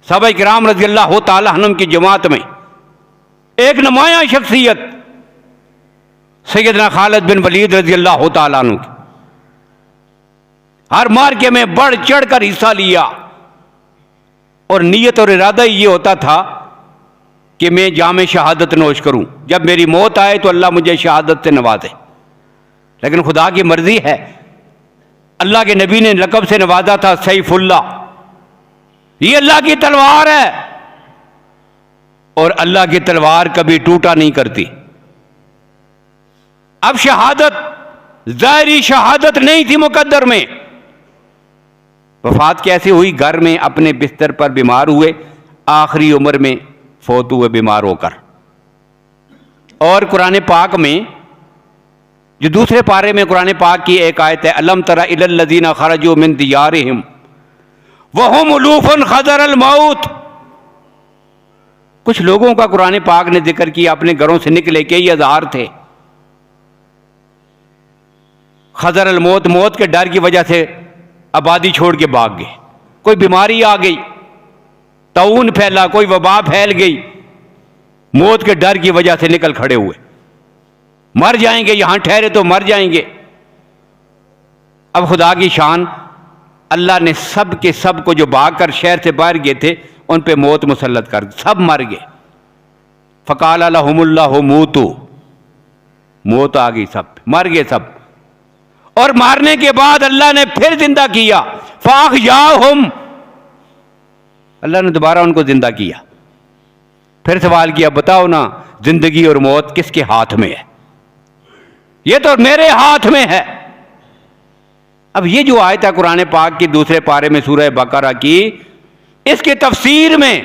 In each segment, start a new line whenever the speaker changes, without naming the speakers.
صحابہ کرام رضی اللہ تعالی عنہم کی جماعت میں ایک نمایاں شخصیت سیدنا خالد بن ولید رضی اللہ تعالیٰ عنہ کی ہر مارکے میں بڑھ چڑھ کر حصہ لیا، اور نیت اور ارادہ یہ ہوتا تھا کہ میں جام شہادت نوش کروں، جب میری موت آئے تو اللہ مجھے شہادت سے نوازے۔ لیکن خدا کی مرضی ہے، اللہ کے نبی نے لقب سے نوازا تھا سیف اللہ، یہ اللہ کی تلوار ہے، اور اللہ کی تلوار کبھی ٹوٹا نہیں کرتی۔ اب شہادت ظاہری شہادت نہیں تھی مقدر میں۔ وفات کیسے ہوئی؟ گھر میں اپنے بستر پر بیمار ہوئے، آخری عمر میں فوت ہوئے بیمار ہو کر۔ اور قرآن پاک میں جو دوسرے پارے میں قرآن پاک کی ایک آیت ہے، الم تر الی الذین خرجوا من دیارہم وہم الوف حذر الموت، کچھ لوگوں کا قرآن پاک نے ذکر کیا اپنے گھروں سے نکلے، کئی ہزار تھے، حذر الموت، موت کے ڈر کی وجہ سے آبادی چھوڑ کے بھاگ گئے۔ کوئی بیماری آ گئی، طاعون پھیلا، کوئی وبا پھیل گئی، موت کے ڈر کی وجہ سے نکل کھڑے ہوئے، مر جائیں گے، یہاں ٹھہرے تو مر جائیں گے۔ اب خدا کی شان، اللہ نے سب کے سب کو جو بھاگ کر شہر سے باہر گئے تھے ان پہ موت مسلط کر، سب مر گئے۔ فقال لهم اللہ موتوا، موت آ گئی، سب مر گئے سب۔ اور مارنے کے بعد اللہ نے پھر زندہ کیا، فاحیاہم، اللہ نے دوبارہ ان کو زندہ کیا۔ پھر سوال کیا، بتاؤ نا زندگی اور موت کس کے ہاتھ میں ہے؟ یہ تو میرے ہاتھ میں ہے۔ اب یہ جو آیت ہے قرآن پاک کی دوسرے پارے میں سورہ بقرہ کی، اس کی تفسیر میں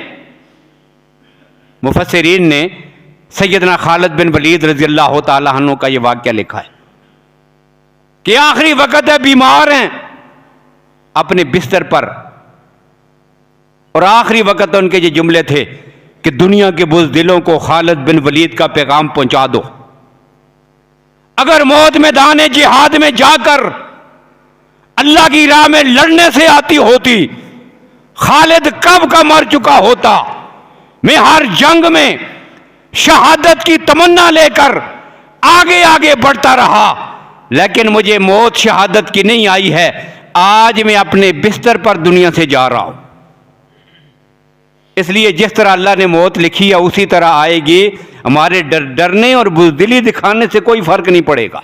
مفسرین نے سیدنا خالد بن ولید رضی اللہ تعالیٰ عنہ کا یہ واقعہ لکھا ہے کہ آخری وقت ہے، بیمار ہیں اپنے بستر پر، اور آخری وقت ان کے یہ جملے تھے کہ دنیا کے بزدلوں کو خالد بن ولید کا پیغام پہنچا دو، اگر موت میدان جہاد میں جا کر اللہ کی راہ میں لڑنے سے آتی ہوتی، خالد کب کا مر چکا ہوتا۔ میں ہر جنگ میں شہادت کی تمنا لے کر آگے آگے بڑھتا رہا، لیکن مجھے موت شہادت کی نہیں آئی ہے، آج میں اپنے بستر پر دنیا سے جا رہا ہوں۔ اس لیے جس طرح اللہ نے موت لکھی ہے اسی طرح آئے گی، ہمارے ڈرنے اور بزدلی دکھانے سے کوئی فرق نہیں پڑے گا۔